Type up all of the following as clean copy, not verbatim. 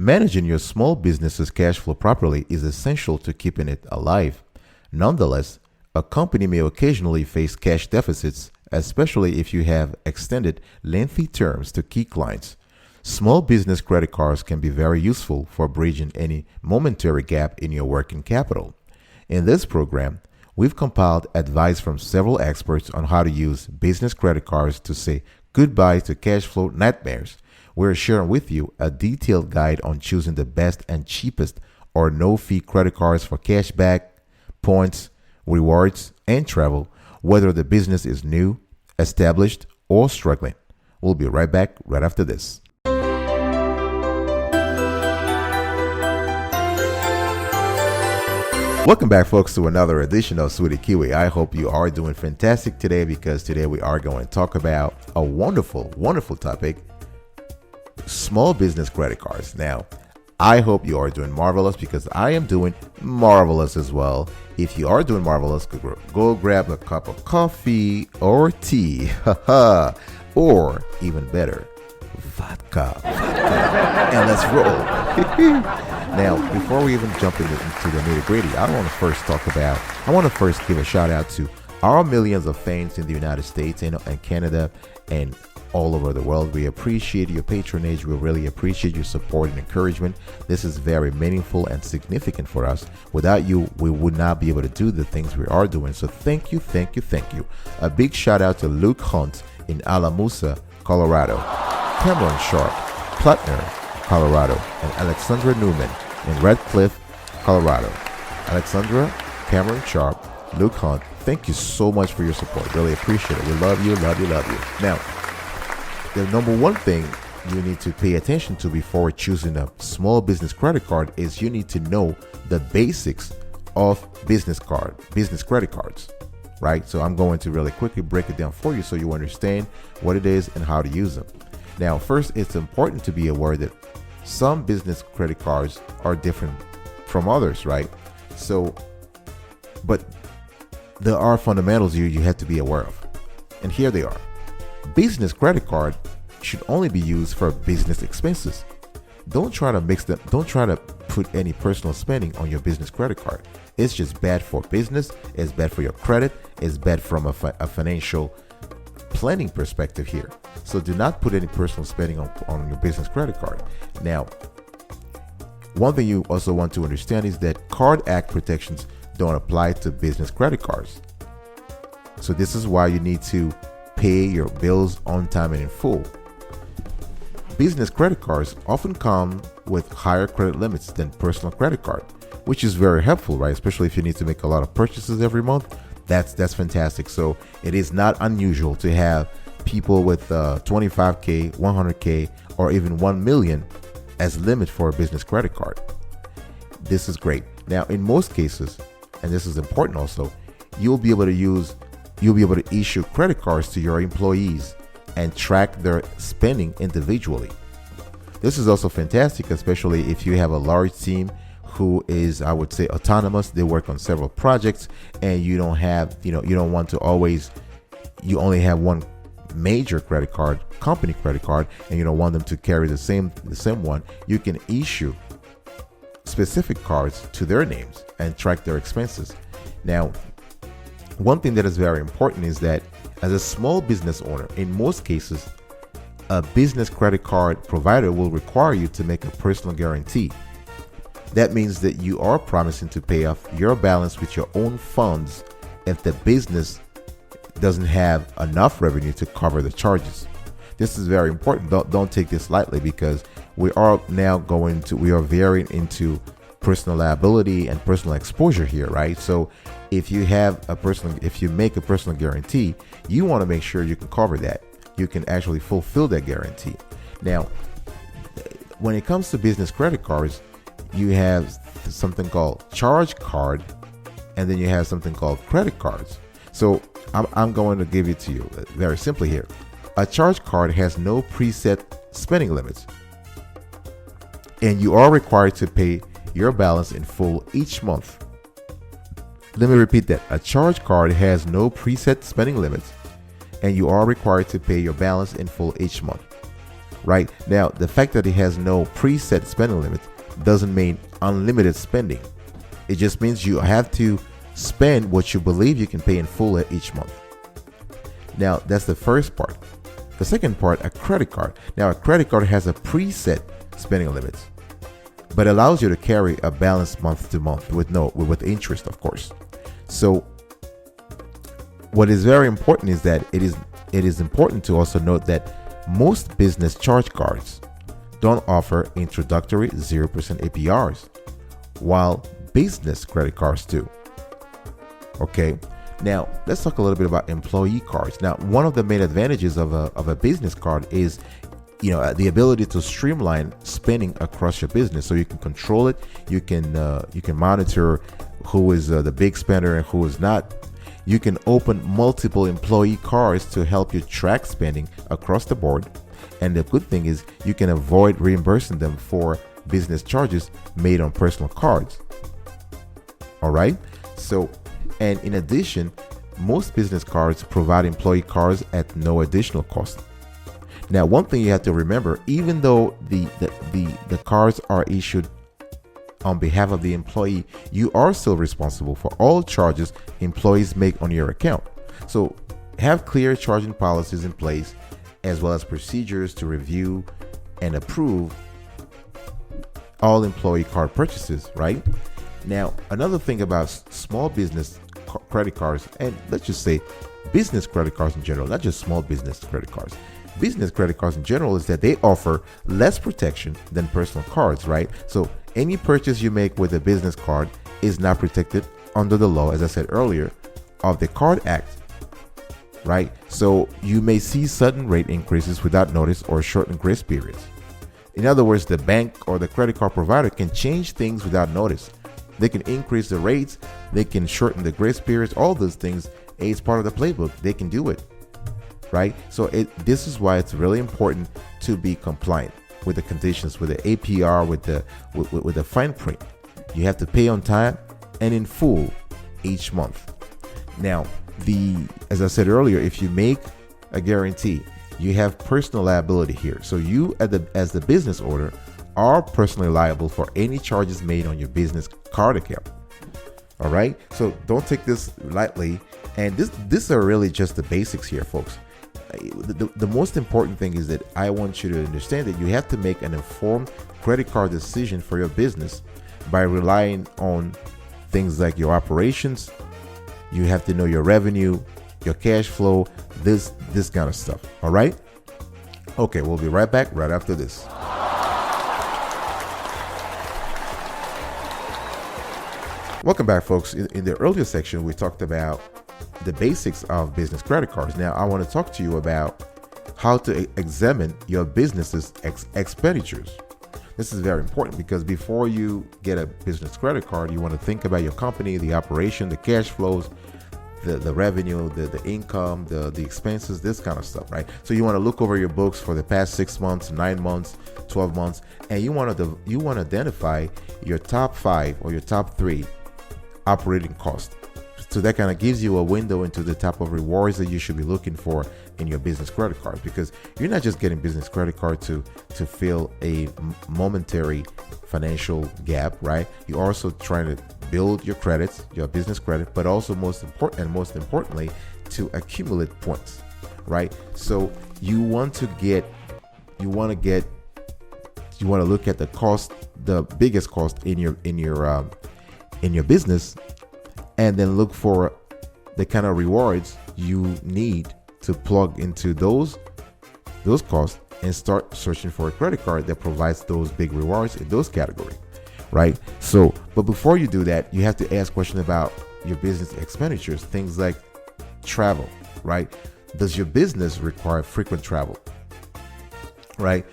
Managing your small business's cash flow properly is essential to keeping it alive. Nonetheless, a company may occasionally face cash deficits, especially if you have extended, lengthy terms to key clients. Small business credit cards can be very useful for bridging any momentary gap in your working capital. In this program, we've compiled advice from several experts on how to use business credit cards to say goodbye to cash flow nightmares. We're sharing with you a detailed guide on choosing the best and cheapest or no-fee credit cards for cashback, points, rewards, and travel, whether the business is new, established, or struggling. We'll be right back right after this. Welcome back, folks, to another edition of 𝗬𝗑𝗧𝗛𝗧. I hope you are doing fantastic today, because today we are going to talk about a wonderful, wonderful topic: small business credit cards. Now, I hope you are doing marvelous, because I am doing marvelous as well. If you are doing marvelous, go grab a cup of coffee or tea, or even better, vodka, and let's roll. Now, before we even jump into the nitty-gritty, I want to first give a shout out to our millions of fans in the United States and Canada and all over the world. We appreciate your patronage. We really appreciate your support and encouragement. This is very meaningful and significant for us. Without you, we would not be able to do the things we are doing. So thank you, thank you, thank you. A big shout out to Luke Hunt in Alamosa, Colorado, Cameron Sharp, Plattner, Colorado, and Alexandra Newman in Red Cliff, Colorado. Alexandra, Cameron Sharp, Luke Hunt, thank you so much for your support. Really appreciate it. We love you, love you, love you. Now, the number one thing you need to pay attention to before choosing a small business credit card is you need to know the basics of business credit cards, right? So I'm going to really quickly break it down for you so you understand what it is and how to use them. Now, first, it's important to be aware that some business credit cards are different from others, right? So, but there are fundamentals you have to be aware of. And here they are. Business credit card should only be used for business expenses. Don't try to mix them. Don't try to put any personal spending on your business credit card. It's just bad for business. It's bad for your credit. It's bad from a financial planning perspective here. So do not put any personal spending on your business credit card. Now, one thing you also want to understand is that Card Act protections don't apply to business credit cards. So this is why you need to pay your bills on time and in full. Business credit cards often come with higher credit limits than personal credit card, which is very helpful, right? Especially if you need to make a lot of purchases every month. That's fantastic. So it is not unusual to have people with 25K, 100K, or even 1 million as limit for a business credit card. This is great. Now, in most cases, and this is important also, you'll be able to issue credit cards to your employees and track their spending individually. This is also fantastic, especially if you have a large team who is, I would say, autonomous. They work on several projects, and you don't have, you don't want to always, you only have one major credit card, company credit card, and you don't want them to carry the same one. You can issue specific cards to their names and track their expenses. Now, one thing that is very important is that as a small business owner, in most cases, a business credit card provider will require you to make a personal guarantee. That means that you are promising to pay off your balance with your own funds if the business doesn't have enough revenue to cover the charges. This is very important. Don't take this lightly, because we are veering into personal liability and personal exposure here, right? So if you make a personal guarantee, you want to make sure you can cover that. You can actually fulfill that guarantee. Now, when it comes to business credit cards, you have something called charge card, and then you have something called credit cards. So I'm going to give it to you very simply here. A charge card has no preset spending limits, and you are required to pay your balance in full each month. Let me repeat that. A charge card has no preset spending limits, and you are required to pay your balance in full each month. right? Now, the fact that it has no preset spending limit doesn't mean unlimited spending. It just means you have to spend what you believe you can pay in full each month. Now, that's the first part. The second part, a credit card. Now, a credit card has a preset spending limit, but allows you to carry a balance month to month with interest, of course. So what is very important is that it is important to also note that most business charge cards don't offer introductory 0% APRs, while business credit cards do. Okay, now let's talk a little bit about employee cards. Now, one of the main advantages of a business card is the ability to streamline spending across your business, so you can control it. You can monitor who is the big spender and who is not. You can open multiple employee cards to help you track spending across the board. And the good thing is you can avoid reimbursing them for business charges made on personal cards. All right. So, and in addition, most business cards provide employee cards at no additional cost. Now, one thing you have to remember, even though the cards are issued on behalf of the employee, you are still responsible for all charges employees make on your account. So have clear charging policies in place, as well as procedures to review and approve all employee card purchases, right? Now, another thing about small business credit cards, and let's just say business credit cards in general, not just small business credit cards. Business credit cards in general is that they offer less protection than personal cards, right? So any purchase you make with a business card is not protected under the law, as I said earlier, of the Card Act, right? So you may see sudden rate increases without notice or shortened grace periods. In other words, the bank or the credit card provider can change things without notice. They can increase the rates, they can shorten the grace periods, all those things. It's part of the playbook. They can do it, right? So this is why it's really important to be compliant with the conditions, with the APR, with the fine print. You have to pay on time and in full each month. Now, as I said earlier, if you make a guarantee, you have personal liability here. So you, as the business owner, are personally liable for any charges made on your business card account. All right. So don't take this lightly. And these are really just the basics here, folks. The most important thing is that I want you to understand that you have to make an informed credit card decision for your business by relying on things like your operations. You have to know your revenue, your cash flow, this kind of stuff. All right. Okay, we'll be right back right after this. Welcome back, folks. In the earlier section, we talked about the basics of business credit cards. Now, I want to talk to you about how to examine your business's expenditures. This is very important because before you get a business credit card, you want to think about your company, the operation, the cash flows, the revenue, the income, the expenses, this kind of stuff, right? So you want to look over your books for the past 6 months, 9 months, 12 months, and you want to identify your top 5 or your top 3 operating costs. So that kind of gives you a window into the type of rewards that you should be looking for in your business credit card, because you're not just getting business credit card to fill a momentary financial gap, right? You're also trying to build your credits, your business credit, but also most importantly, to accumulate points, right? So you want to look at the cost, the biggest cost in your business, and then look for the kind of rewards you need to plug into those costs and start searching for a credit card that provides those big rewards in those categories, right? So, but before you do that, you have to ask questions about your business expenditures, things like travel, right? Does your business require frequent travel, right?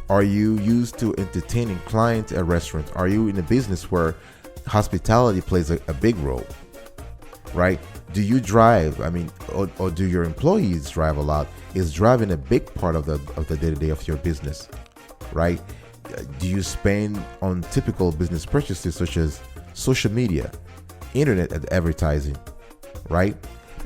Are you used to entertaining clients at restaurants? Are you in a business where hospitality plays a big role, right? Do you drive? I mean, or do your employees drive a lot? Is driving a big part of the day-to-day of your business, right? Do you spend on typical business purchases such as social media, internet advertising, right?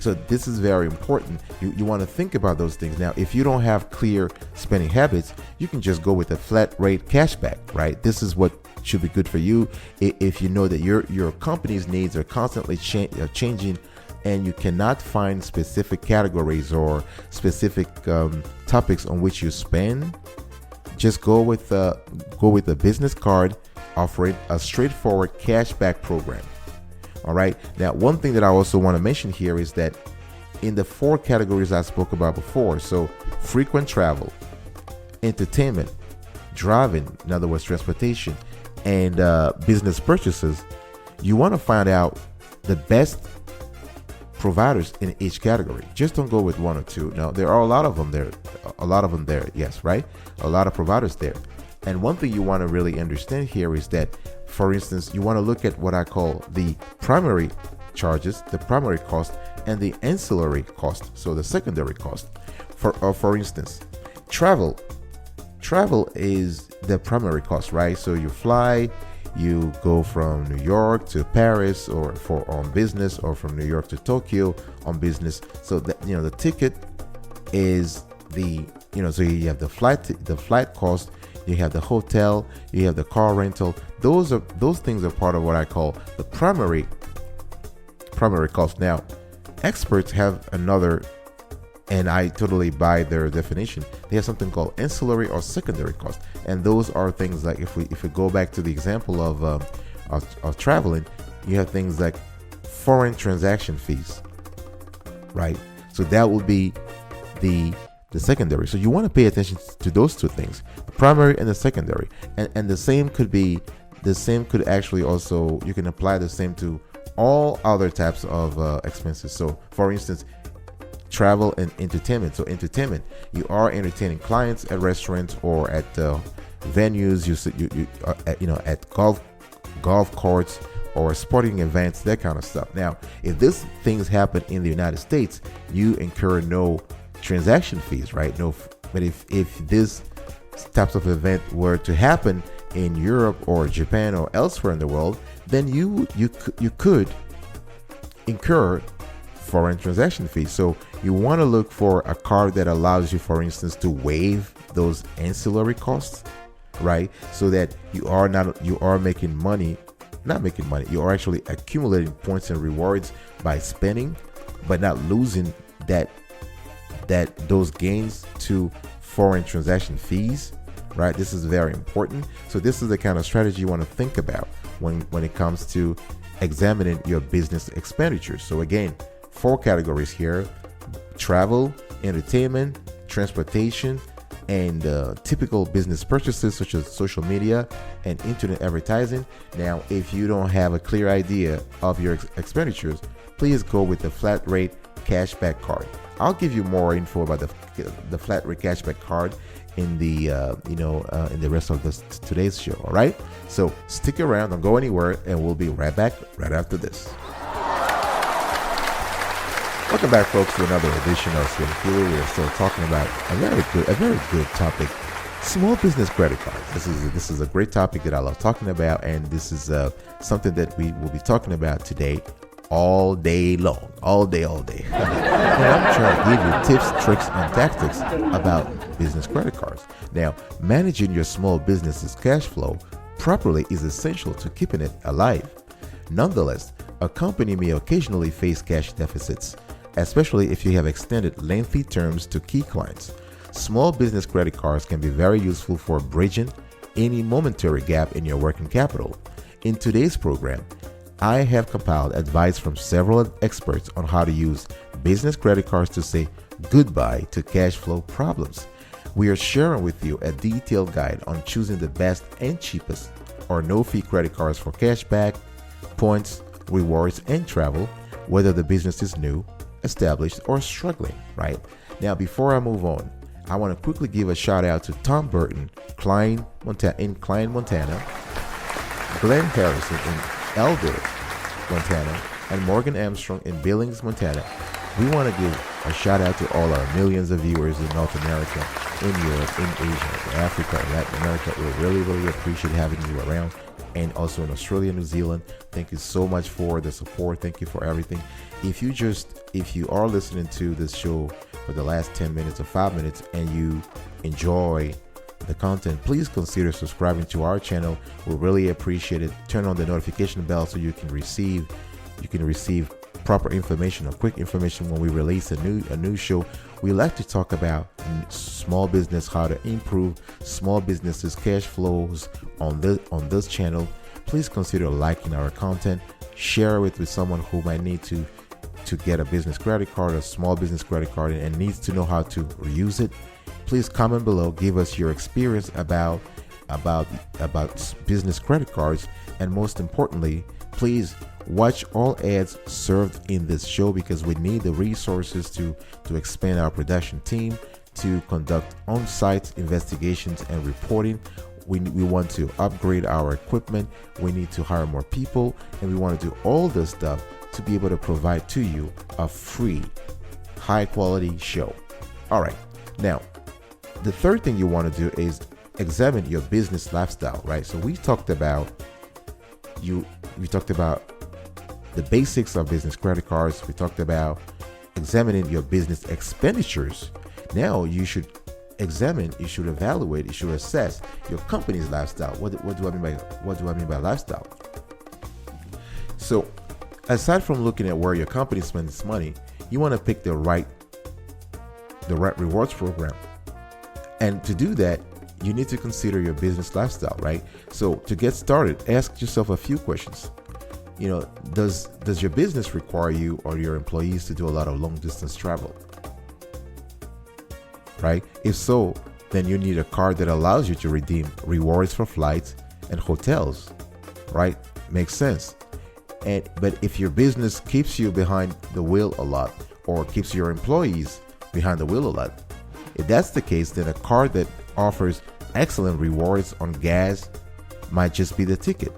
So this is very important. You want to think about those things. Now, if you don't have clear spending habits, you can just go with a flat rate cashback, right? This is what should be good for you if you know that your company's needs are constantly changing, and you cannot find specific categories or specific topics on which you spend. Just go with the business card offering a straightforward cashback program. All right. Now, one thing that I also want to mention here is that in the 4 categories I spoke about before, so frequent travel, entertainment, driving, in other words, transportation, and business purchases, you want to find out the best providers in each category. Just don't go with 1 or 2. No, there are a lot of them there. Yes, right? A lot of providers there. And one thing you want to really understand here is that, for instance, you want to look at what I call the primary charges, the primary cost, and the ancillary cost, so the secondary cost. For instance, travel is the primary cost, right? So you fly, you go from New York to Paris or on business, or from New York to Tokyo on business. So that, the ticket is so you have the flight cost, you have the hotel, you have the car rental. Those things are part of what I call the primary cost. Now, experts have another, and I totally buy their definition. They have something called ancillary or secondary cost, and those are things like, if we go back to the example of traveling, you have things like foreign transaction fees, right? So that will be the secondary. So you want to pay attention to those 2 things, the primary and the secondary, and the same could actually also, you can apply the same to all other types of expenses. So for instance, travel and entertainment. So entertainment, you are entertaining clients at restaurants or at venues, at golf courts or sporting events, that kind of stuff. Now, if these things happen in the United States, you incur no transaction fees, right? No, but if this types of event were to happen in Europe or Japan or elsewhere in the world, then you could incur foreign transaction fees. So you want to look for a card that allows you, for instance, to waive those ancillary costs, right? So that you are making money, you are actually accumulating points and rewards by spending, but not losing those gains to foreign transaction fees, right? This is very important. So this is the kind of strategy you want to think about when it comes to examining your business expenditures. So again, 4 categories here: travel, entertainment, transportation, and typical business purchases such as social media and internet advertising. Now, if you don't have a clear idea of your expenditures, please go with the flat rate cashback card. I'll give you more info about the flat rate cashback card in the in the rest of today's show. All right, so stick around, don't go anywhere, and we'll be right back right after this. Welcome back, folks, to another edition of Sweaty Kiwi. We're still talking about a very good topic: small business credit cards. This is a great topic that I love talking about, and this is something that we will be talking about today, all day long, all day. And I'm trying to give you tips, tricks, and tactics about business credit cards. Now, managing your small business's cash flow properly is essential to keeping it alive. Nonetheless, a company may occasionally face cash deficits, especially if you have extended lengthy terms to key clients. Small business credit cards can be very useful for bridging any momentary gap in your working capital. In today's program, I have compiled advice from several experts on how to use business credit cards to say goodbye to cash flow problems. We are sharing with you a detailed guide on choosing the best and cheapest or no-fee credit cards for cashback, points, rewards, and travel, whether the business is new, established, or struggling, right? Now, before I move on, I want to quickly give a shout out to Tom Burton in Klein, Montana, Glenn Harrison in Elder, Montana, and Morgan Armstrong in Billings, Montana. We want to give a shout out to all our millions of viewers in North America, in Europe, in Asia, in Africa, in Latin America. We really appreciate having you around. and also in Australia, New Zealand. Thank you so much for the support. Thank you for everything. If you are listening to this show for the last 10 minutes or 5 minutes and you enjoy the content, please consider subscribing to our channel. We really appreciate it. Turn on the notification bell so you can receive proper information or quick information when we release a new show. We like to talk about small business, how to improve small businesses cash flows on this channel. Please consider liking our content, share it with someone who might need to get a business credit card, a small business credit card, and needs to know how to use it. Please comment below, give us your experience about business credit cards, and most importantly, please watch all ads served in this show, because we need the resources to expand our production team, to conduct on-site investigations and reporting. We want to upgrade our equipment. We need to hire more people, and we want to do all this stuff to be able to provide to you a free, high-quality show. All right. Now, the third thing you want to do is examine your business lifestyle, right? So we talked about the basics of business credit cards. We talked about examining your business expenditures. Now you should evaluate, you should assess your company's lifestyle. What do I mean by lifestyle? So aside from looking at where your company spends its money, you want to pick the right rewards program. And to do that, you need to consider your business lifestyle, right? So to get started, ask yourself a few questions. Does your business require you or your employees to do a lot of long distance travel? Right? If so, then you need a card that allows you to redeem rewards for flights and hotels, right? Makes sense. But if your business keeps you behind the wheel a lot, or keeps your employees behind the wheel a lot, if that's the case, then a card that offers excellent rewards on gas might just be the ticket,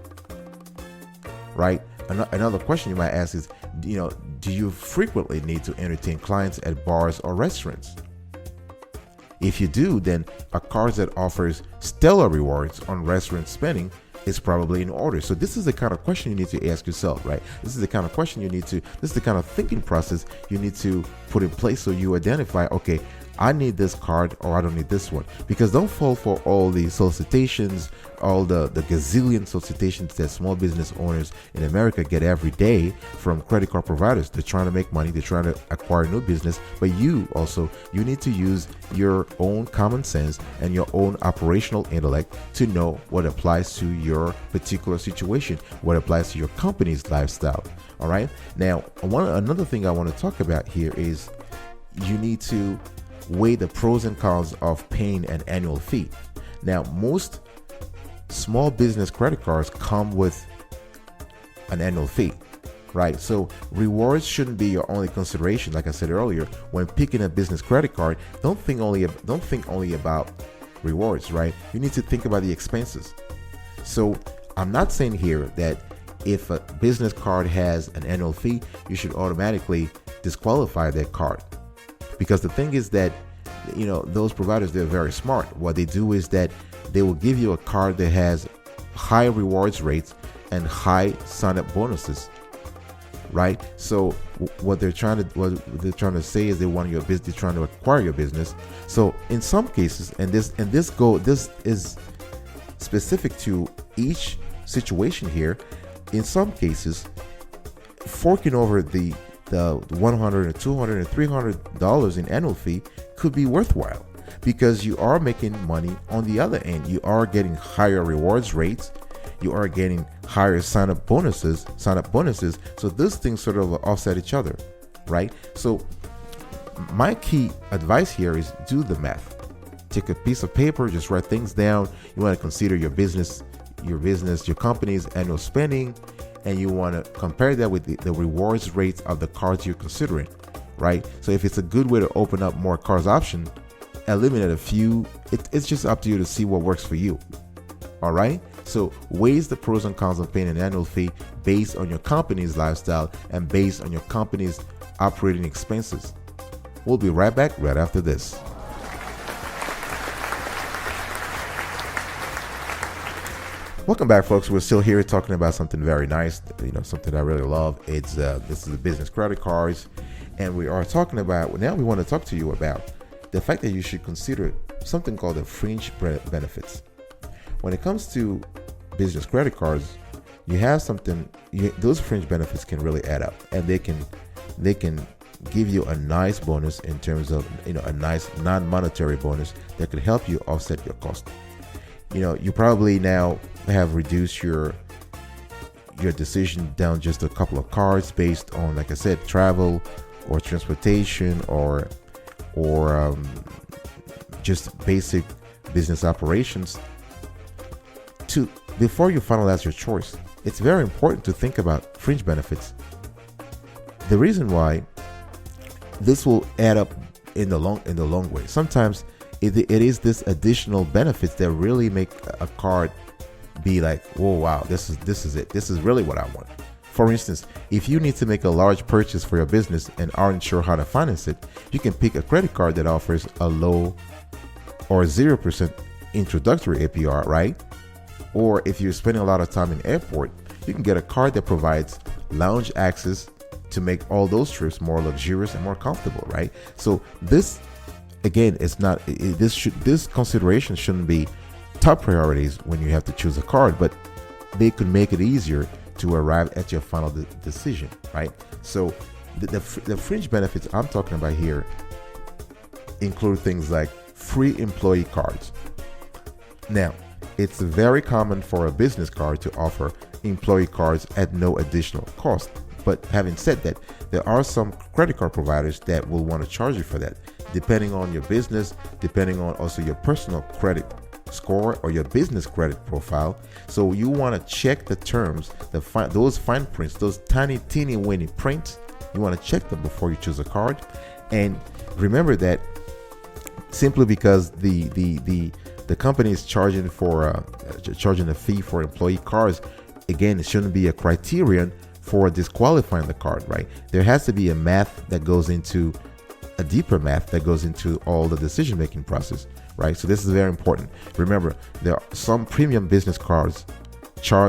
right? Another question you might ask is, do you frequently need to entertain clients at bars or restaurants? If you do, then a card that offers stellar rewards on restaurant spending is probably in order. So this is the kind of question you need to ask yourself, right? This is the kind of thinking process you need to put in place, so you identify, okay, I need this card or I don't need this one. Because don't fall for all the solicitations, all the gazillion solicitations that small business owners in America get every day from credit card providers. They're trying to make money, they're trying to acquire new business, but you need to use your own common sense and your own operational intellect to know what applies to your particular situation, what applies to your company's lifestyle. All right. Now, another thing I want to talk about here is you need to weigh the pros and cons of paying an annual fee. Now, most small business credit cards come with an annual fee, right? So rewards shouldn't be your only consideration. Like I said earlier, when picking a business credit card, don't think only about rewards, right? You need to think about the expenses. So I'm not saying here that if a business card has an annual fee, you should automatically disqualify that card. Because the thing is that, those providers, they're very smart. What they do is that they will give you a card that has high rewards rates and high sign-up bonuses, right? So what they're trying to say is they want your business, they're trying to acquire your business. So in some cases, and this is specific to each situation here. In some cases, forking over the $100 or $200 or $300 in annual fee could be worthwhile, because you are making money on the other end. You are getting higher rewards rates, you are getting higher sign-up bonuses. So those things sort of offset each other, right? So my key advice here is do the math. Take a piece of paper, just write things down. You want to consider your company's annual spending, and you want to compare that with the rewards rates of the cards you're considering, right? So if it's a good way to open up more cards option, eliminate a few. It's just up to you to see what works for you. All right. So weigh the pros and cons of paying an annual fee based on your company's lifestyle and based on your company's operating expenses. We'll be right back right after this. Welcome back, folks. We're still here talking about something very nice, something I really love. It's this is the business credit cards, and we are talking about, now we want to talk to you about the fact that you should consider something called the fringe benefits. When it comes to business credit cards, you have something, those fringe benefits can really add up, and they can give you a nice bonus in terms of, a nice non-monetary bonus that could help you offset your cost. You probably now have reduced your decision down just a couple of cards based on, like I said, travel or transportation or just basic business operations. Before you finalize your choice, it's very important to think about fringe benefits. The reason why this will add up in the long way. Sometimes it is this additional benefits that really make a card be like, whoa, wow, this is it. This is really what I want. For instance, if you need to make a large purchase for your business and aren't sure how to finance it, you can pick a credit card that offers a low or 0% introductory APR, right? Or if you're spending a lot of time in airport, you can get a card that provides lounge access to make all those trips more luxurious and more comfortable, right? So this, again, it's not, this consideration shouldn't be top priorities when you have to choose a card, but they could make it easier to arrive at your final decision, right? So the fringe benefits I'm talking about here include things like free employee cards. Now, it's very common for a business card to offer employee cards at no additional cost. But having said that, there are some credit card providers that will want to charge you for that, depending on your business, depending on also your personal credit score or your business credit profile. So you want to check the terms, those fine prints, those tiny, teeny, weeny prints. You want to check them before you choose a card. And remember that simply because the company is charging a fee for employee cards, again, it shouldn't be a criterion for disqualifying the card, right? There has to be a deeper math that goes into all the decision-making process, right? So this is very important. Remember, there are some premium business cards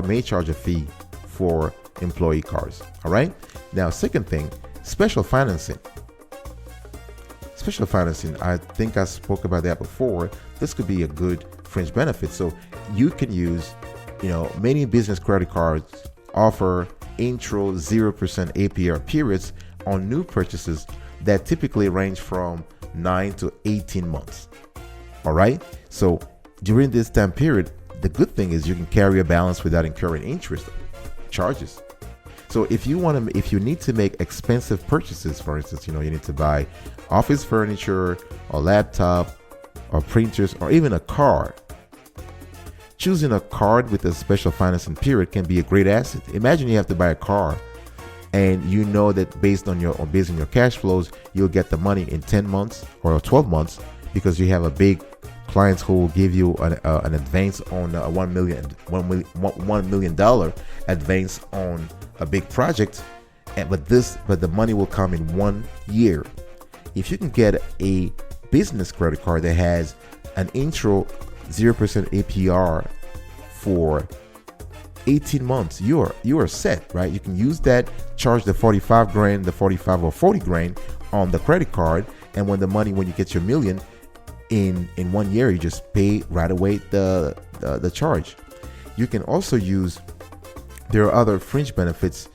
may charge a fee for employee cards, all right? Now, second thing, special financing. Special financing, I think I spoke about that before. This could be a good fringe benefit. So you can use, many business credit cards offer intro 0% APR periods on new purchases that typically range from 9 to 18 months. All right. So during this time period, the good thing is you can carry a balance without incurring interest charges. So if you need to make expensive purchases, for instance, you need to buy office furniture, a laptop, or printers, or even a car, choosing a card with a special financing period can be a great asset. Imagine you have to buy a car and you know that based on your cash flows, you'll get the money in 10 months or 12 months because you have a big clients who will give you an advance on a $1 million advance on a big project. But the money will come in 1 year. If you can get a business credit card that has an intro 0% APR for 18 months, you are set, right? You can use that, charge the 45 grand, the 45 or 40 grand on the credit card, and when you get your million in 1 year, you just pay right away the charge. You can also there are other fringe benefits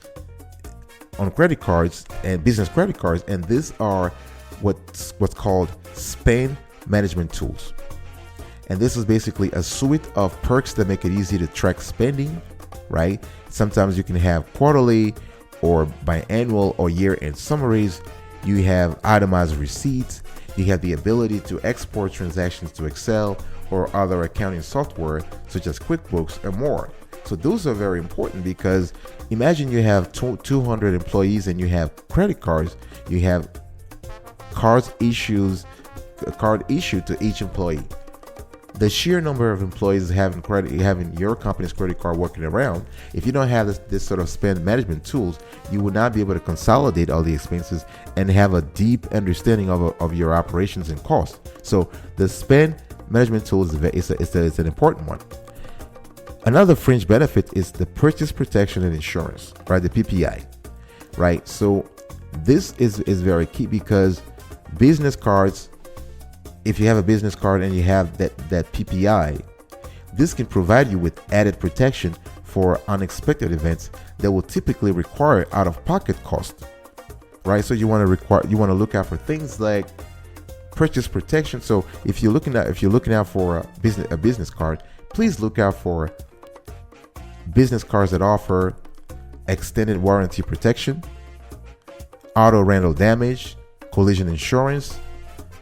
on credit cards and business credit cards, and these are what's called spend management tools. And this is basically a suite of perks that make it easy to track spending, right? Sometimes you can have quarterly or biannual or year-end summaries. You have itemized receipts. You have the ability to export transactions to Excel or other accounting software such as QuickBooks and more. So those are very important because imagine you have 200 employees and you have credit cards. You have a card issued to each employee. The sheer number of employees having your company's credit card working around, if you don't have this sort of spend management tools, you will not be able to consolidate all the expenses and have a deep understanding of your operations and costs. So the spend management tool is an important one. Another fringe benefit is the purchase protection and insurance, right? The PPI, right? So this is very key because business cards, if you have a business card and you have that PPI, this can provide you with added protection for unexpected events that will typically require out-of-pocket cost, right? So you want to look out for things like purchase protection. So if you're looking out for a business card, please look out for business cards that offer extended warranty protection, auto rental damage, collision insurance,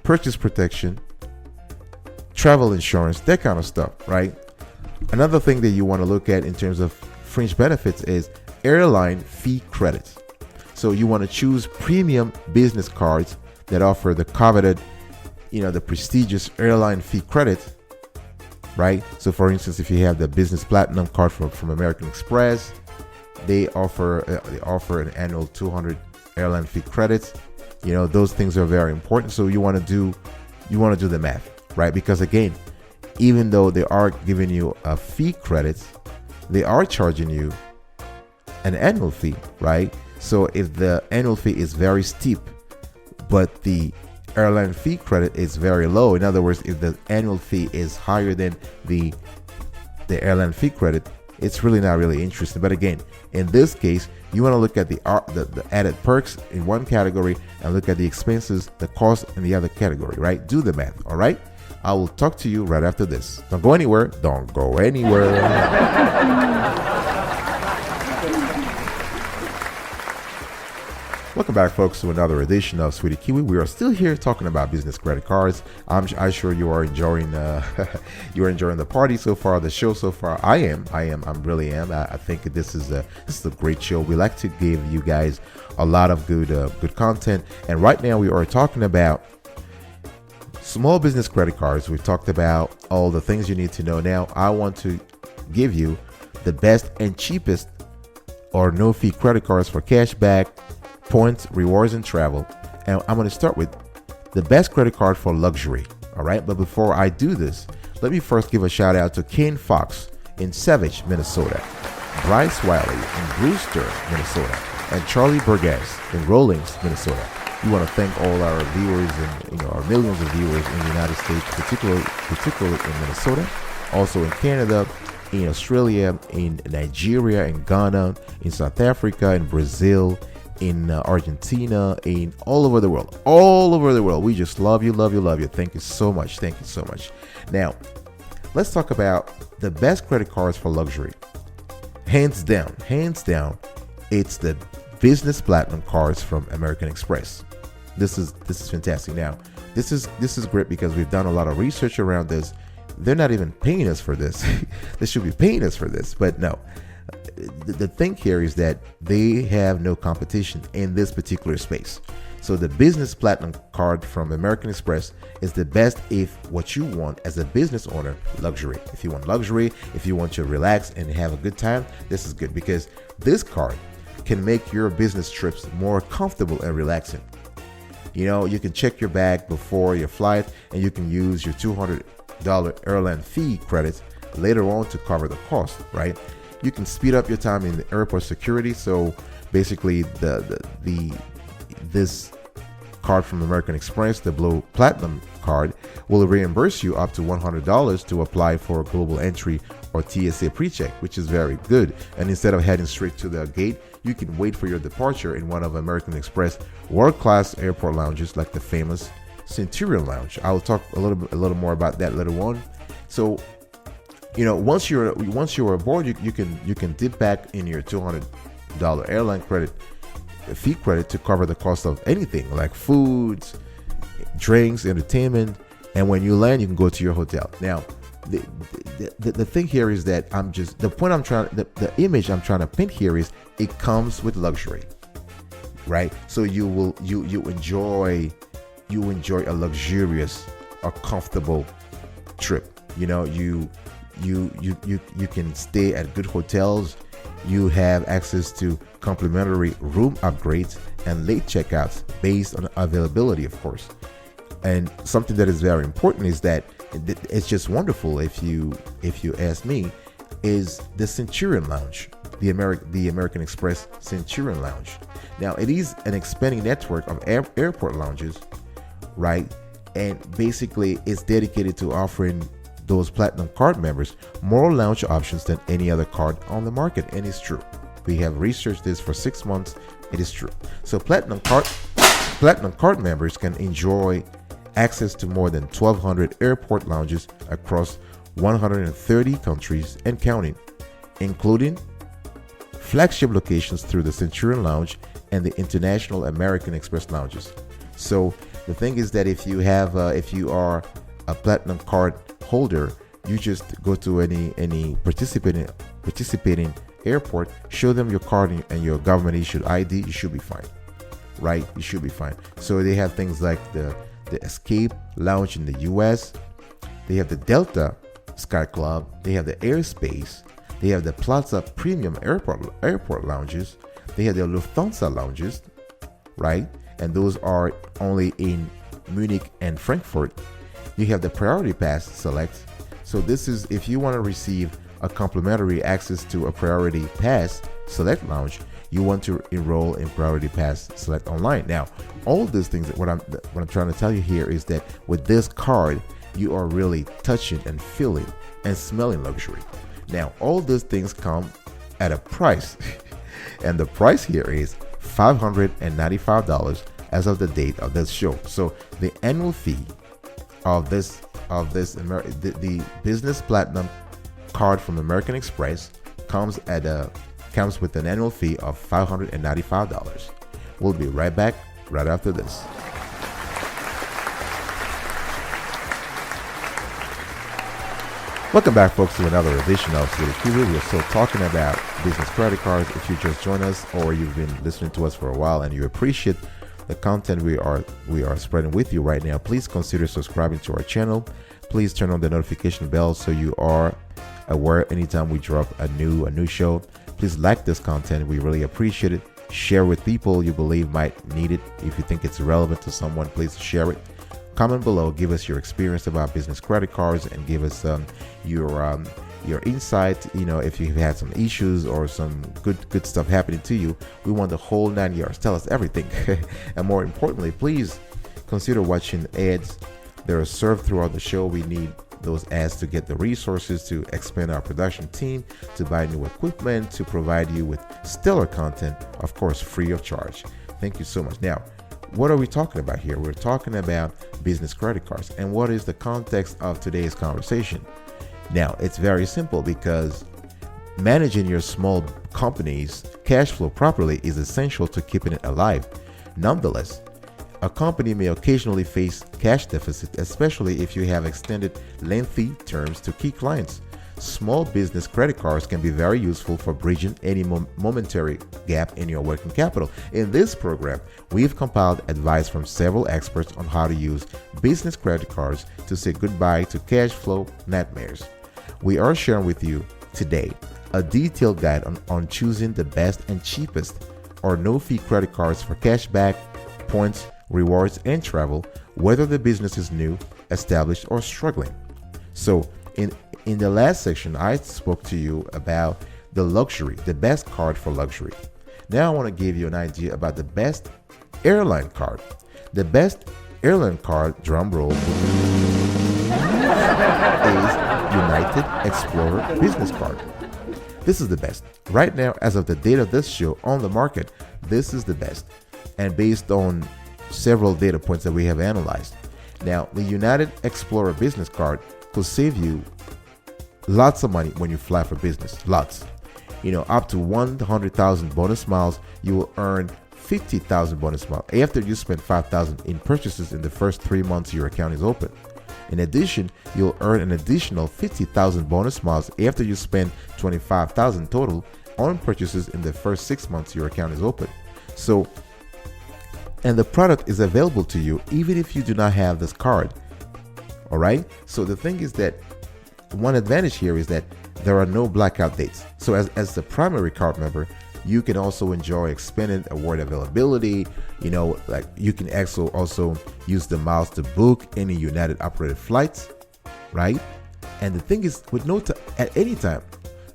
purchase protection, travel insurance, that kind of stuff, right? Another thing that you want to look at in terms of fringe benefits is airline fee credits. So you want to choose premium business cards that offer the coveted, the prestigious airline fee credit, right? So for instance, if you have the business platinum card from American Express, they offer an annual 200 airline fee credits. Those things are very important. So you want to do the math, right? Because again, even though they are giving you a fee credits, they are charging you an annual fee, right? So if the annual fee is very steep, but the airline fee credit is very low, in other words, if the annual fee is higher than the airline fee credit, it's really not really interesting. But again, in this case, you want to look at the added perks in one category and look at the expenses, the cost in the other category, right? Do the math, all right? I will talk to you right after this. Don't go anywhere. Don't go anywhere. Welcome back, folks, to another edition of Sweetie Kiwi. We are still here talking about business credit cards. I'm sure you are enjoying the party so far, the show so far. I really am. I think this is a great show. We like to give you guys a lot of good content. And right now we are talking about small business credit cards. We've talked about all the things you need to know. Now I want to give you the best and cheapest or no fee credit cards for cashback, points, rewards, and travel. And I'm going to start with the best credit card for luxury. All right. But before I do this, let me first give a shout out to 𝗘𝗜𝗧𝗛𝗏 in Savage, Minnesota, Bryce Wiley in Brewster, Minnesota, and Charlie Burgess in Rawlins, Minnesota. We want to thank all our viewers and our millions of viewers in the United States, particularly in Minnesota, also in Canada, in Australia, in Nigeria, in Ghana, in South Africa, in Brazil, in Argentina, in all over the world. We just love you. Thank you so much. Now, let's talk about the best credit cards for luxury. Hands down, it's the business platinum cards from American Express. This is fantastic. Now, this is great because we've done a lot of research around this. They're not even paying us for this. They should be paying us for this, but no. The thing here is that they have no competition in this particular space. So the business platinum card from American Express is the best if what you want as a business owner, luxury. If you want luxury, if you want to relax and have a good time, this is good because this card can make your business trips more comfortable and relaxing. You can check your bag before your flight and you can use your $200 airline fee credits later on to cover the cost, right? You can speed up your time in the airport security. So basically this card from American Express, the Blue Platinum card, will reimburse you up to $100 to apply for a global entry or TSA pre-check, which is very good. And instead of heading straight to the gate, you can wait for your departure in one of American Express world-class airport lounges like the famous Centurion Lounge. I'll talk a little more about that later on. So once you're aboard, you can dip back in your $200 airline fee credit to cover the cost of anything like foods, drinks, entertainment, and when you land, you can go to your hotel. Now, the thing here is that the image I'm trying to paint here is it comes with luxury, right? So you enjoy a luxurious or comfortable trip. You can stay at good hotels. You have access to complimentary room upgrades and late checkouts based on availability, of course. And something that is very important is that it's just wonderful. If you ask me, is the Centurion Lounge, the American Express Centurion Lounge. Now, it is an expanding network of airport lounges, right? And basically, it's dedicated to offering those platinum card members more lounge options than any other card on the market. And it's true. We have researched this for 6 months. It is true. So platinum card members can enjoy access to more than 1,200 airport lounges across 130 countries and counting, including flagship locations through the Centurion Lounge and the International American Express lounges. So the thing is that if you are a platinum card holder, you just go to any participating airport, show them your card and your government issued ID, you should be fine, right? You should be fine. So they have things like the Escape Lounge in the US, they have the Delta Sky Club, they have the Airspace, they have the Plaza Premium airport lounges, they have the Lufthansa lounges, right? And those are only in Munich and Frankfurt. You have the Priority Pass Select. So this is if you want to receive a complimentary access to a Priority Pass Select lounge, you want to enroll in Priority Pass Select online. Now, all these things, what I'm trying to tell you here is that with this card, you are really touching and feeling and smelling luxury. Now, all these things come at a price, and the price here is $595 as of the date of this show. So the annual fee of the Business Platinum card from American Express comes with an annual fee of $595. We'll be right back right after this. Welcome back, folks, to another edition of 𝗘𝗜𝗧𝗛𝗏. We're still talking about business credit cards. If you just joined us or you've been listening to us for a while and you appreciate the content we are spreading with you right now, please consider subscribing to our channel. Please turn on the notification bell so you are aware anytime we drop a new show. Please like this content. We really appreciate it. Share with people you believe might need it. If you think it's relevant to someone, please share it. Comment below, give us your experience about business credit cards, and give us your insight. If you've had some issues or some good stuff happening to you, we want the whole 9 yards. Tell us everything. And more importantly, please consider watching ads that are served throughout the show. We need those ads to get the resources to expand our production team, to buy new equipment, to provide you with stellar content, of course, free of charge. Thank you so much. Now, what are we talking about here? We're talking about business credit cards. And what is the context of today's conversation? Now, it's very simple, because managing your small company's cash flow properly is essential to keeping it alive. Nonetheless, a company may occasionally face cash deficit, especially if you have extended lengthy terms to key clients. Small business credit cards can be very useful for bridging any momentary gap in your working capital. In this program, we've compiled advice from several experts on how to use business credit cards to say goodbye to cash flow nightmares. We are sharing with you today a detailed guide on choosing the best and cheapest or no-fee credit cards for cashback, points, rewards, and travel, whether the business is new, established, or struggling. So in the last section, I spoke to you about the best card for luxury. Now I want to give you an idea about the best airline card. The best airline card, drum roll, is United Explorer Business Card. This is the best. Right now, as of the date of this show on the market, this is the best. And based on several data points that we have analyzed. Now, the United Explorer Business Card could save you lots of money when you fly for business. Lots. Up to 100,000 bonus miles, you will earn 50,000 bonus miles after you spend 5,000 in purchases in the first 3 months your account is open. In addition, you'll earn an additional 50,000 bonus miles after you spend 25,000 total on purchases in the first 6 months your account is open. And the product is available to you even if you do not have this card. All right. So the thing is that one advantage here is that there are no blackout dates. So as the primary card member, you can also enjoy expanded award availability. Like you can also use the miles to book any United operated flights, right? And the thing is, with at any time,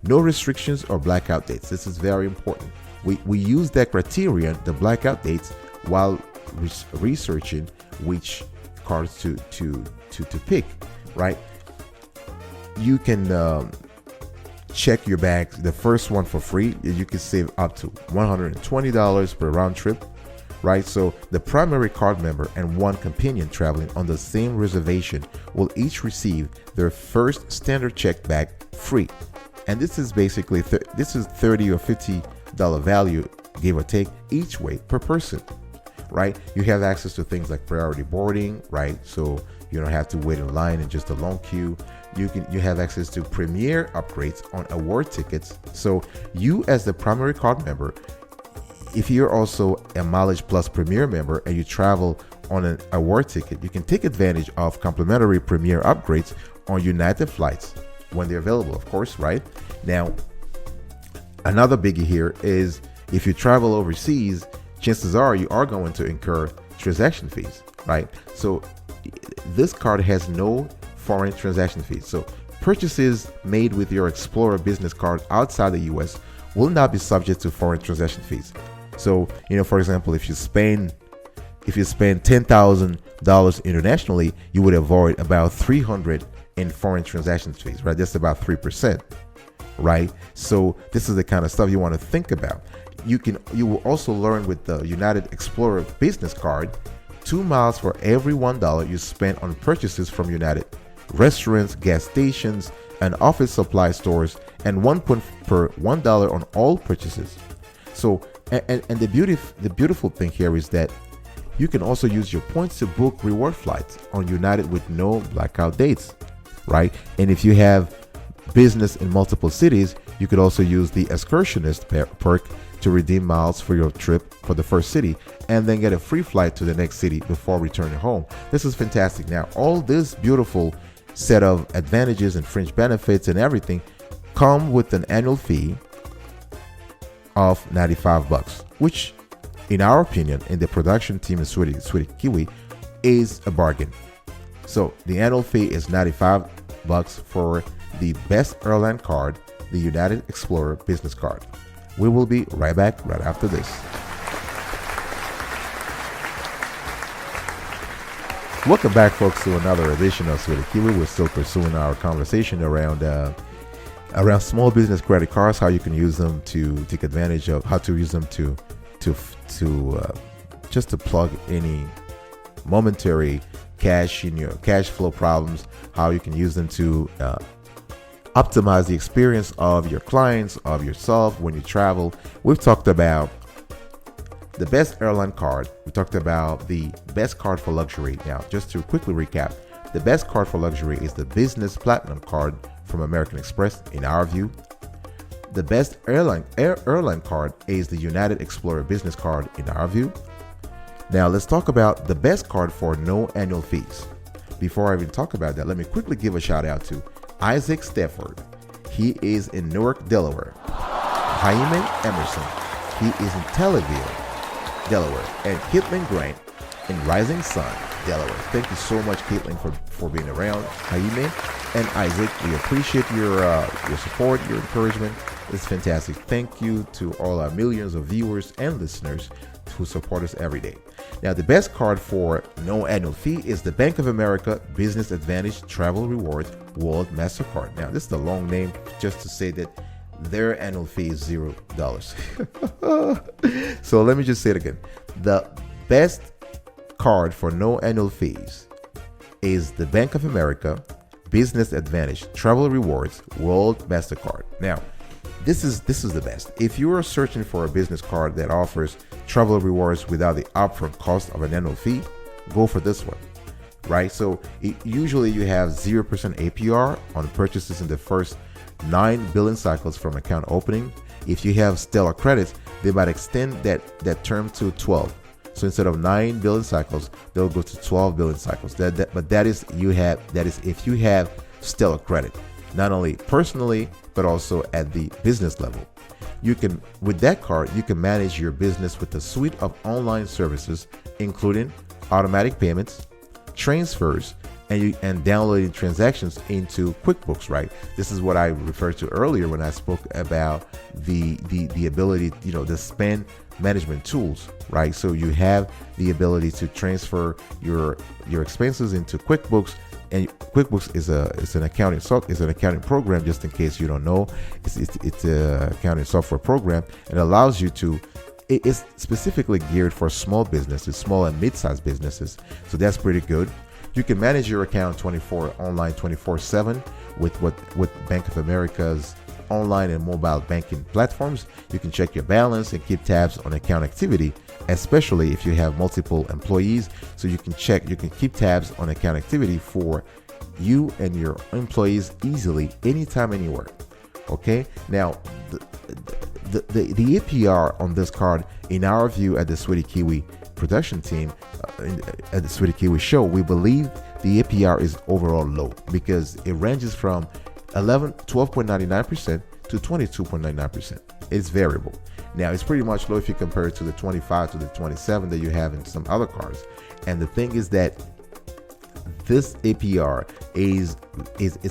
No restrictions or blackout dates. This is very important. We use that criterion, the blackout dates, while researching which cards to pick, right? You can check your bags. The first one for free, you can save up to $120 per round trip, right? So the primary card member and one companion traveling on the same reservation will each receive their first standard check bag free. And this is basically this is $30 or $50 value, give or take, each way per person, right? You have access to things like priority boarding, right? So you don't have to wait in line in just a long queue. You have access to premier upgrades on award tickets. So you, as the primary card member, if you're also a Mileage Plus Premier member and you travel on an award ticket, you can take advantage of complimentary premier upgrades on United flights when they're available, of course, right? Now, another biggie here is if you travel overseas, chances are you are going to incur transaction fees, right? So this card has no foreign transaction fees. So purchases made with your Explorer business card outside the US will not be subject to foreign transaction fees. So, for example, if you spend $10,000 internationally, you would avoid about $300 in foreign transaction fees, right? That's about 3%, right? So this is the kind of stuff you want to think about. You will also learn with the United Explorer business card, 2 miles for every $1 you spend on purchases from United restaurants, gas stations, and office supply stores, and 1 point per $1 on all purchases. So, and the beautiful thing here is that you can also use your points to book reward flights on United with no blackout dates, right? And if you have business in multiple cities, you could also use the excursionist perk to redeem miles for your trip for the first city and then get a free flight to the next city before returning home. This is fantastic. Now, all this beautiful set of advantages and fringe benefits and everything come with an annual fee of $95, which in our opinion, in the production team of Sweetie Kiwi, is a bargain. So the annual fee is $95 for the best airline card, the United Explorer business card. We will be right back right after this. Welcome back, folks, to another edition of Sweetie Kiwi. We're still pursuing our conversation around small business credit cards, how you can use them to take advantage of, how to use them to just to plug any momentary cash in your cash flow problems, how you can use them to optimize the experience of your clients, of yourself when you travel. We've talked about the best airline card. We talked about the best card for luxury. Now, just to quickly recap, the best card for luxury is the Business Platinum card from American Express, in our view. The best airline card is the United Explorer business card, in our view. Now, let's talk about the best card for no annual fees. Before I even talk about that, let me quickly give a shout out to Isaac Stafford. He is in Newark, Delaware. Jaime Emerson. He is in Taylorville, Delaware. And Caitlin Grant in Rising Sun, Delaware. Thank you so much, Caitlin, for being around. Jaime and Isaac, we appreciate your support, your encouragement. It's fantastic. Thank you to all our millions of viewers and listeners who support us every day. Now, the best card for no annual fee is the Bank of America Business Advantage Travel Rewards World MasterCard. Now, this is the long name just to say that their annual fee is $0. So let me just say it again. The best card for no annual fees is the Bank of America Business Advantage Travel Rewards World MasterCard. Now, this is the best. If you are searching for a business card that offers travel rewards without the upfront cost of an annual fee, go for this one, right? So usually you have 0% APR on purchases in the first 9 billing cycles from account opening. If you have stellar credits, they might extend that term to 12. So instead of 9 billing cycles, they'll go to 12 billing cycles. But that is if you have stellar credit, not only personally but also at the business level. With that card, you can manage your business with a suite of online services, including automatic payments, transfers, and downloading transactions into QuickBooks, right? This is what I referred to earlier when I spoke about the ability, the spend management tools, right? So you have the ability to transfer your expenses into QuickBooks, and QuickBooks is an accounting program. Just in case you don't know, it's an accounting software program, and allows you to. It's specifically geared for small businesses, small and mid-sized businesses. So that's pretty good. You can manage your account 24/7 with Bank of America's online and mobile banking platforms. You can check your balance and keep tabs on account activity, especially if you have multiple employees. So you can keep tabs on account activity for you and your employees easily, anytime, anywhere. Okay. Now, the APR on this card, in our view at the 𝗬𝗘𝗘𝗧 production team, at the 𝗬𝗘𝗘𝗧 show, we believe the APR is overall low because it ranges from 12.99% to 22.99%. It's variable. Now, it's pretty much low if you compare it to the 25 to the 27 that you have in some other cards. And the thing is that this APR is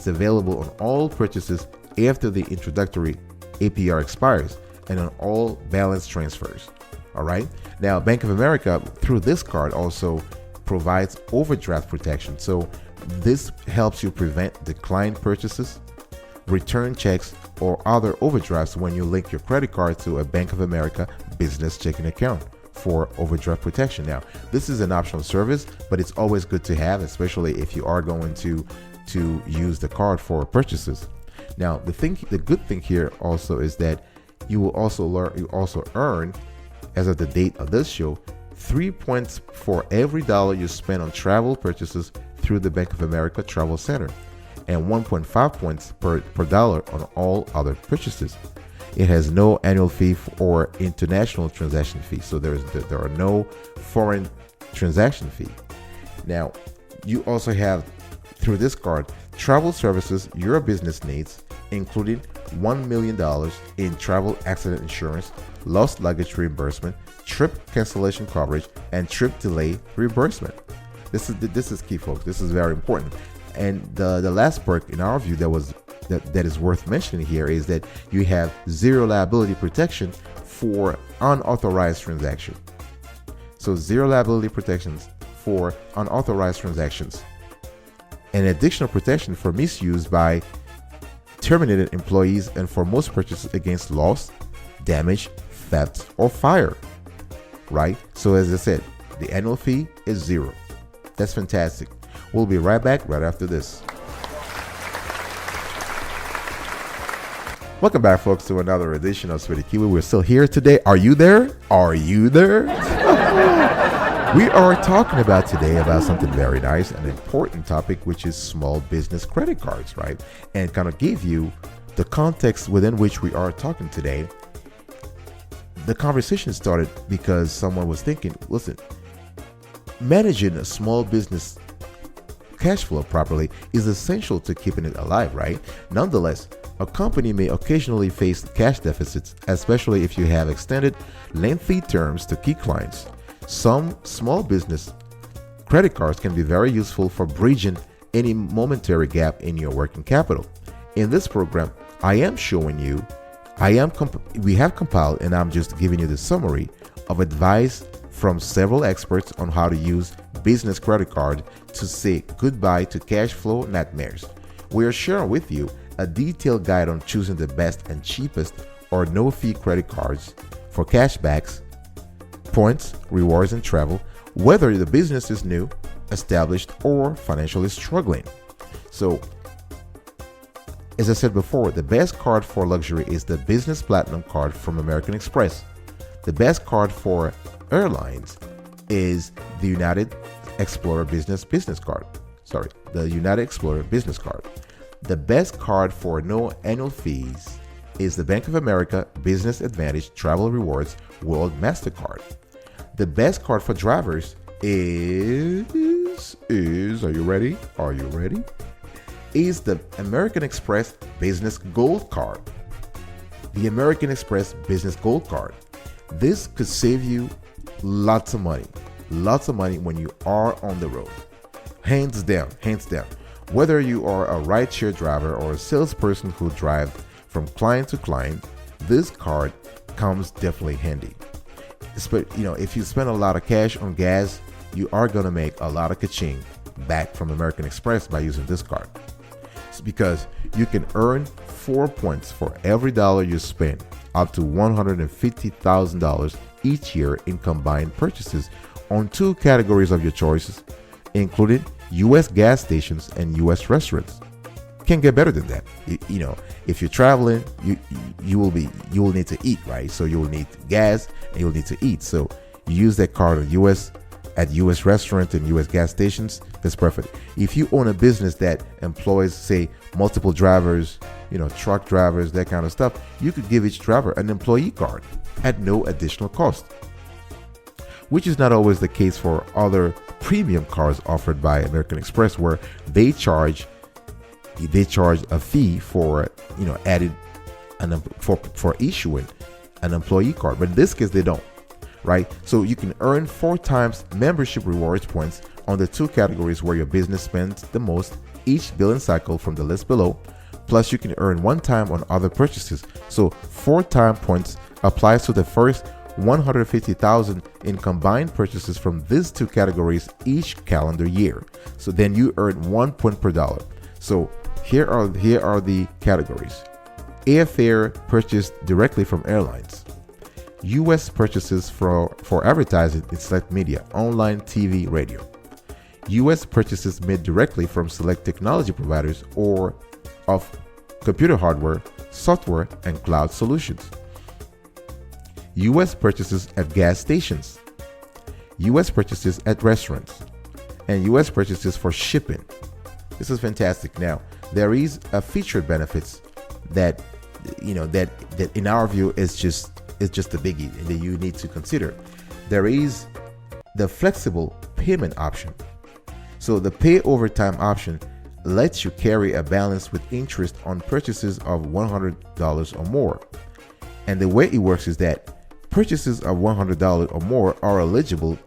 available on all purchases after the introductory APR expires and on all balance transfers. All right. Now, Bank of America, through this card, also provides overdraft protection. So this helps you prevent declined purchases, return checks, or other overdrafts when you link your credit card to a Bank of America business checking account for overdraft protection. Now, this is an optional service, but it's always good to have, especially if you are going to use the card for purchases. Now, the good thing here also is that you will also earn, as of the date of this show, 3 points for every dollar you spend on travel purchases through the Bank of America Travel Center, and 1.5 points per dollar on all other purchases. It has no annual fee or international transaction fee, so there are no foreign transaction fee. Now, you also have, through this card, travel services your business needs, including $1 million in travel accident insurance, lost luggage reimbursement, trip cancellation coverage, and trip delay reimbursement. This is key, folks. This is very important. And the last perk, in our view, that is worth mentioning here is that you have zero liability protection for unauthorized transactions. So zero liability protections for unauthorized transactions. And additional protection for misuse by terminated employees and for most purchases against loss, damage, theft, or fire. Right? So as I said, the annual fee is zero. That's fantastic. We'll be right back right after this. Welcome back, folks, to another edition of 𝗬𝗘𝗘𝗧𝗛𝗘𝗧. We're still here today. Are you there? Are you there? We are talking about something very nice, an important topic, which is small business credit cards, right? And kind of give you the context within which we are talking today. The conversation started because someone was thinking, listen, managing a small business cash flow properly is essential to keeping it alive, right? Nonetheless, a company may occasionally face cash deficits, especially if you have extended, lengthy terms to key clients. Some small business credit cards can be very useful for bridging any momentary gap in your working capital. In this program, we have compiled, and I'm just giving you the summary of advice from several experts on how to use business credit card to say goodbye to cash flow nightmares. We are sharing with you a detailed guide on choosing the best and cheapest or no-fee credit cards for cashbacks, points, rewards, and travel, whether the business is new, established, or financially struggling. So, as I said before, the best card for luxury is the Business Platinum card from American Express. The best card for airlines is the United Explorer Business Card. The United Explorer Business Card. The best card for no annual fees is the Bank of America Business Advantage Travel Rewards World MasterCard. The best card for drivers is are you ready? Are you ready? Is the American Express Business Gold Card. The American Express Business Gold Card. This could save you lots of money when you are on the road. hands down, hands down. Whether you are a rideshare driver or a salesperson who drives from client to client, this card comes definitely handy. If you spend a lot of cash on gas, you are going to make a lot of ka-ching back from American Express by using this card. It's because you can earn 4 points for every dollar you spend, up to $150,000 each year in combined purchases on 2 categories of your choices, including U.S. gas stations and U.S. restaurants. Can't get better than that. If you're traveling, you will need to eat, right? So you will need gas and you'll need to eat. So you use that card at U.S. restaurants and U.S. gas stations. That's perfect. If you own a business that employs, say, multiple drivers, truck drivers, that kind of stuff, you could give each driver an employee card at no additional cost, which is not always the case for other premium cards offered by American Express, where they charge a fee for for issuing an employee card. But in this case, they don't, right? So you can earn 4 times membership rewards points on the 2 categories where your business spends the most each billing cycle from the list below. Plus, you can earn 1 time on other purchases. So 4 time points applies to the first 150,000 in combined purchases from these 2 categories each calendar year. So then you earn 1 point per dollar. So here are the categories: airfare purchased directly from airlines, U.S. purchases for advertising in select media, online, TV, radio, U.S. purchases made directly from select technology providers or of computer hardware, software, and cloud solutions, U.S. purchases at gas stations, U.S. purchases at restaurants, and U.S. purchases for shipping. This is fantastic. Now, there is a featured benefits that in our view is just a biggie that you need to consider. There is the flexible payment option. So the pay over time option lets you carry a balance with interest on purchases of $100 or more. And the way it works is that purchases of $100 or more are eligible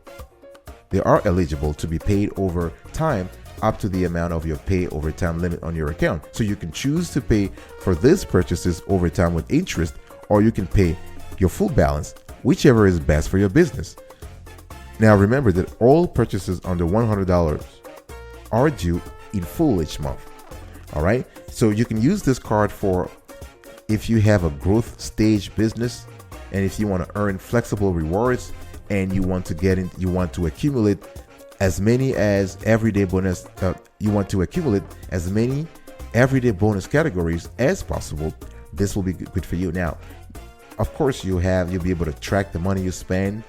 to be paid over time up to the amount of your pay over time limit on your account. So you can choose to pay for these purchases over time with interest, or you can pay your full balance, whichever is best for your business. Now remember that all purchases under $100 are due in full each month. All right, so you can use this card for if you have a growth stage business, and if you want to earn flexible rewards, and you want to accumulate as many everyday bonus categories as possible. This will be good for you. Now, of course, you'll be able to track the money you spend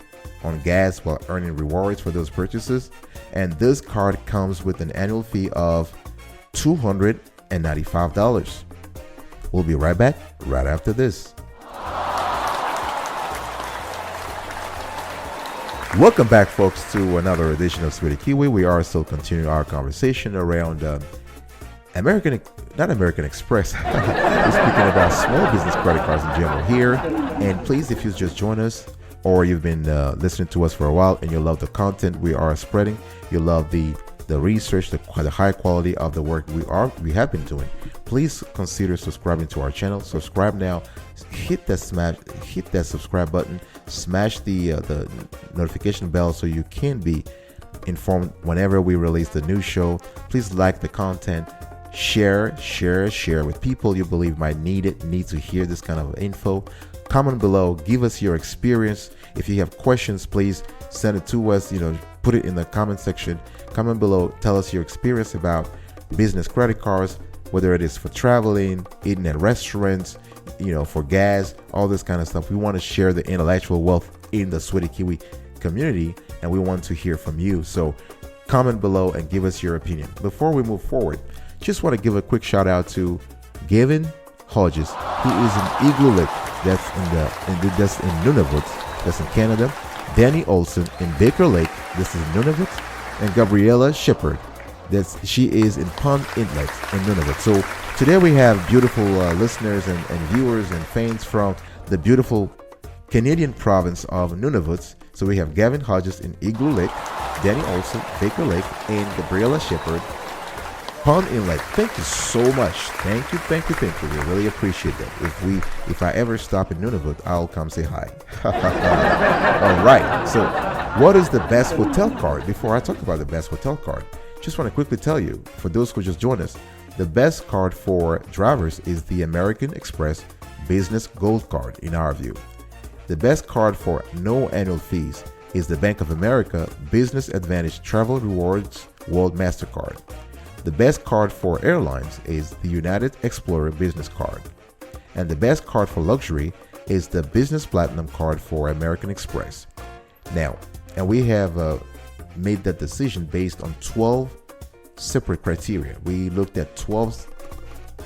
on gas while earning rewards for those purchases. And this card comes with an annual fee of $295. We'll be right back right after this. Welcome back, folks, to another edition of Sweetie Kiwi. We are still continuing our conversation around not American Express. We're speaking about small business credit cards in general here. And please, if you just joined us or you've been listening to us for a while and you love the content we are spreading, you love the research, the high quality of the work we have been doing, please consider subscribing to our channel. Subscribe now. Hit that subscribe button. Smash the notification bell so you can be informed whenever we release the new show. Please like the content. Share with people you believe might need to hear this kind of info. Comment below. Give us your experience. If you have questions, please send it to us. Put it in the comment section. Comment below. Tell us your experience about business credit cards, whether it is for traveling, eating at restaurants, for gas, all this kind of stuff. We want to share the intellectual wealth in the Sweetie Kiwi community, and we want to hear from you. So comment below and give us your opinion. Before we move forward, just want to give a quick shout out to Gavin Hodges. He is in Igloolik, that's in Nunavut, that's in Canada. Danny Olson in Baker Lake, this is Nunavut, and Gabriella Shepard, she is in Pond Inlet in Nunavut. So today we have beautiful listeners and viewers and fans from the beautiful Canadian province of Nunavut. So we have Gavin Hodges in Igloolik, Danny Olson, Baker Lake, and Gabriela Shepard, Pond Inlet. Thank you so much. Thank you. We really appreciate that. If I ever stop in Nunavut, I'll come say hi. All right. So, what is the best hotel card? Before I talk about the best hotel card, just want to quickly tell you, for those who just joined us, the best card for drivers is the American Express Business Gold Card, in our view. The best card for no annual fees is the Bank of America Business Advantage Travel Rewards World MasterCard. The best card for airlines is the United Explorer Business Card. And the best card for luxury is the Business Platinum Card for American Express. Now, and we have made that decision based on 12 separate criteria. We looked at 12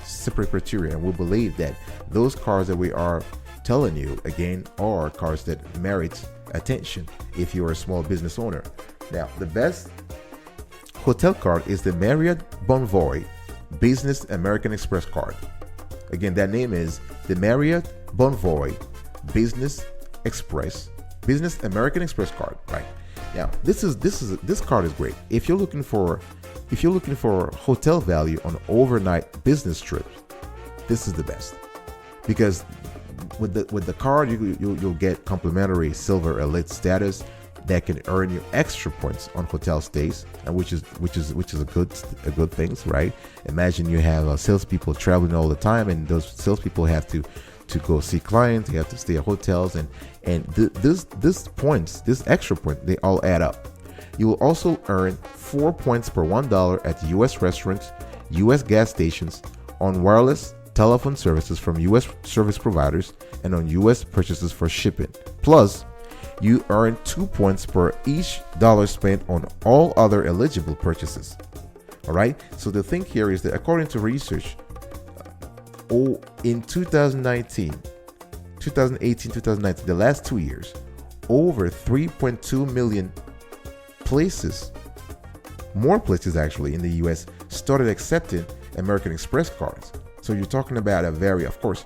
separate criteria, and we believe that those cards that we are telling you, again, are cards that merit attention if you're a small business owner. Now, the best hotel card is the Marriott Bonvoy Business American Express card. Again, that name is the Marriott Bonvoy Business American Express card. Right now, this card is great if you're looking for hotel value on overnight business trips. This is the best, because with the card you'll get complimentary silver elite status that can earn you extra points on hotel stays, and which is a good thing, right? Imagine you have salespeople traveling all the time, and those salespeople have to go see clients, they have to stay at hotels, and this extra point, they all add up. You will also earn 4 points per $1 at U.S. restaurants, U.S. gas stations, on wireless telephone services from U.S. service providers, and on U.S. purchases for shipping. Plus, you earn 2 points per each dollar spent on all other eligible purchases. All right. So the thing here is that according to research, in 2018, 2019, the last 2 years, over 3.2 million places, more places actually in the U.S. started accepting American Express cards. So you're talking about a very, of course,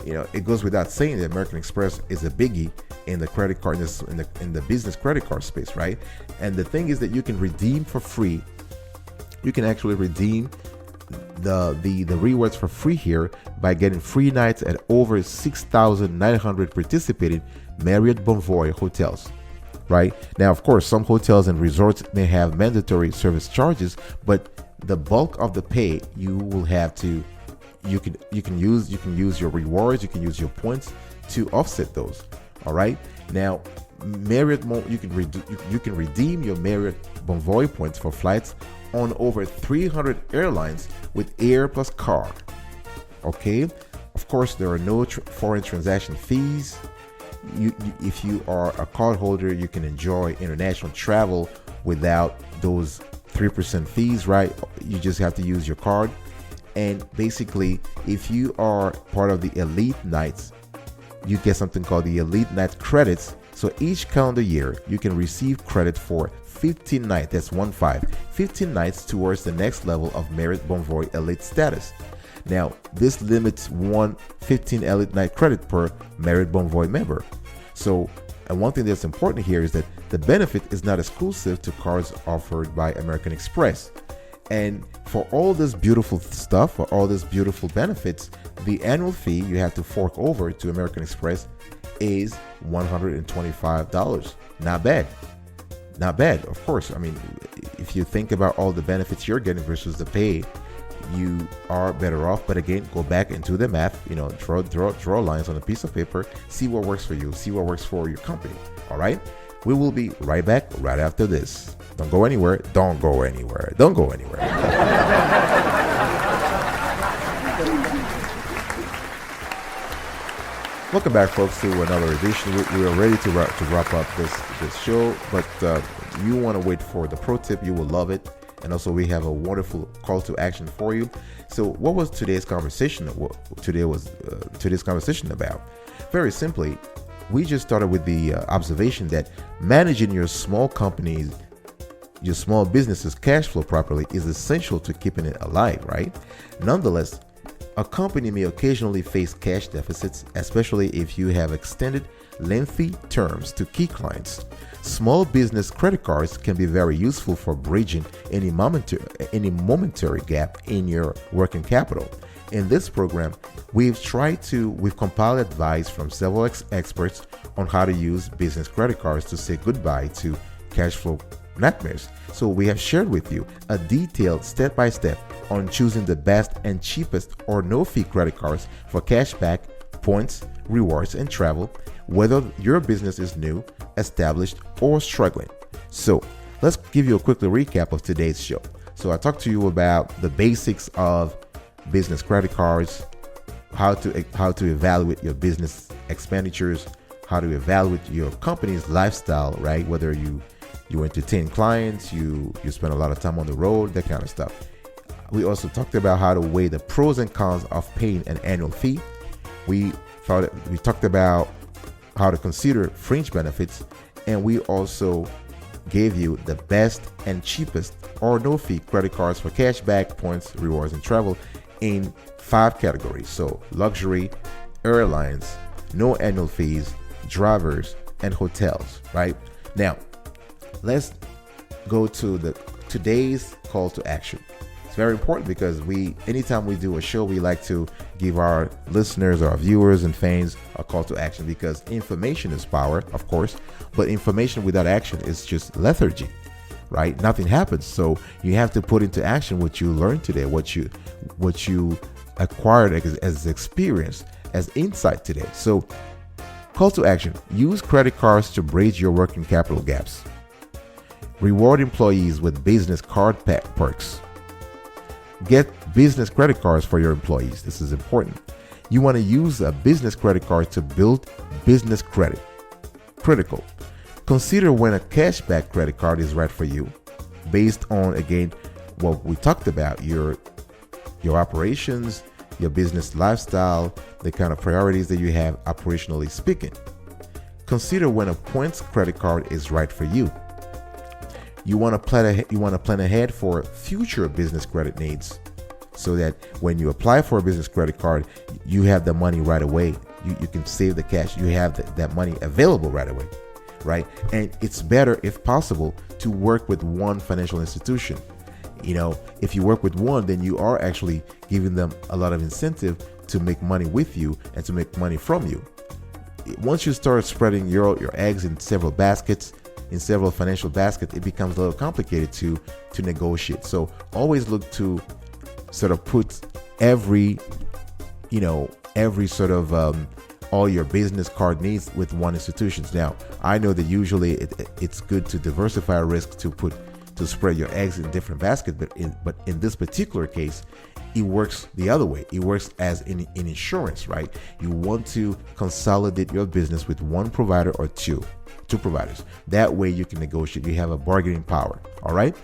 it goes without saying that American Express is a biggie in the credit card, in the business credit card space, right? And the thing is that you can redeem for free. You can actually redeem the rewards for free here by getting free nights at over 6,900 participating Marriott Bonvoy hotels. Right now, of course, some hotels and resorts may have mandatory service charges, but the bulk of the pay you will have to you can use your rewards, you can use your points to offset those. All right. Now, Marriott, you can redeem your Marriott Bonvoy points for flights on over 300 airlines with air plus car. Okay. Of course, there are no foreign transaction fees. If you are a card holder, you can enjoy international travel without those 3% fees, right? You just have to use your card. And basically, if you are part of the Elite Nights, you get something called the Elite Night credits. So each calendar year, you can receive credit for 15 nights. That's 15 nights towards the next level of Marriott Bonvoy Elite status. Now, this limits 15 Elite Night credit per Marriott Bonvoy member. So, and one thing that's important here is that the benefit is not exclusive to cards offered by American Express. And for all this beautiful stuff, for all these beautiful benefits, the annual fee you have to fork over to American Express is $125. Not bad. Not bad, of course. I mean, if you think about all the benefits you're getting versus the pay, you are better off. But again, go back into the math, draw lines on a piece of paper, see what works for you, see what works for your company. All right. We will be right back right after this. Don't go anywhere. Don't go anywhere. Don't go anywhere. Welcome back, folks, to another edition. We are ready to wrap up this show, but you want to wait for the pro tip. You will love it. And also, we have a wonderful call to action for you. So what was today's conversation? Today's conversation about? Very simply, we just started with the observation that managing your small companies, your small business's cash flow properly is essential to keeping it alive, right? Nonetheless, A company may occasionally face cash deficits, especially if you have extended, lengthy terms to key clients. Small business credit cards can be very useful for bridging any momentary gap in your working capital. In this program, we've compiled advice from several experts on how to use business credit cards to say goodbye to cash flow nightmares. So we have shared with you a detailed step-by-step on choosing the best and cheapest or no-fee credit cards for cashback, points, rewards, and travel, whether your business is new, established, or struggling. So let's give you a quick recap of today's show. So I talked to you about the basics of business credit cards, how to evaluate your business expenditures, how to evaluate your company's lifestyle, right? Whether you entertain clients, you spend a lot of time on the road, that kind of stuff. We also talked about how to weigh the pros and cons of paying an annual fee. We talked about how to consider fringe benefits, and we also gave you the best and cheapest or no fee credit cards for cashback, points, rewards, and travel in 5 categories. So luxury, airlines, no annual fees, drivers, and hotels, right? Now, let's go to today's call to action. It's very important because anytime we do a show, we like to give our listeners, our viewers and fans a call to action, because information is power, of course, but information without action is just lethargy, right? Nothing happens. So you have to put into action what you learned today, what you acquired as experience, as insight today. So call to action: use credit cards to bridge your working capital gaps. Reward employees with business card perks. Get business credit cards for your employees. This is important. You want to use a business credit card to build business credit. Critical. Consider when a cashback credit card is right for you, based on, again, what we talked about, your operations, your business lifestyle, the kind of priorities that you have operationally speaking. Consider when a points credit card is right for you. You want to plan ahead for future business credit needs, so that when you apply for a business credit card, you have the money right away. You can save the cash. You have that money available right away, right? And it's better, if possible, to work with one financial institution. If you work with one, then you are actually giving them a lot of incentive to make money with you and to make money from you. Once you start spreading your eggs in several baskets, in several financial baskets, it becomes a little complicated to negotiate. So always look to sort of put every sort of all your business card needs with one institution. Now, I know that usually it's good to diversify risk, to spread your eggs in different baskets, but in this particular case, it works the other way. It works as in insurance, right? You want to consolidate your business with one provider or two providers. That way you can negotiate. You have a bargaining power. All right.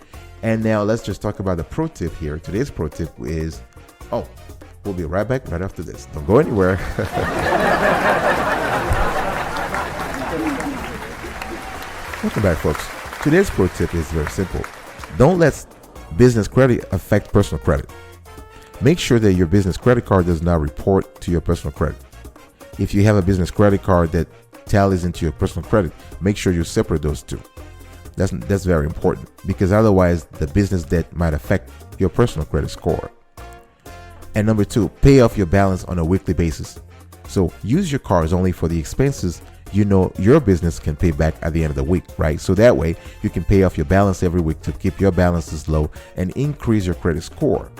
And now let's just talk about the pro tip here. Today's pro tip is, we'll be right back right after this. Don't go anywhere. Welcome back, folks. Today's pro tip is very simple. Don't let business credit affect personal credit. Make sure that your business credit card does not report to your personal credit. If you have a business credit card that tallies into your personal credit, make sure you separate those two. That's very important, because otherwise the business debt might affect your personal credit score. And number 2, pay off your balance on a weekly basis. So use your cards only for the expenses your business can pay back at the end of the week, right? So that way you can pay off your balance every week to keep your balances low and increase your credit score.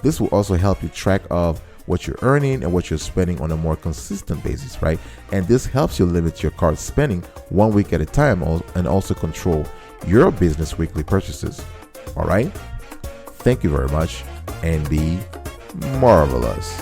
This will also help you track of what you're earning and what you're spending on a more consistent basis, right? And this helps you limit your card spending 1 week at a time, and also control your business weekly purchases. All right? Thank you very much, and be marvelous.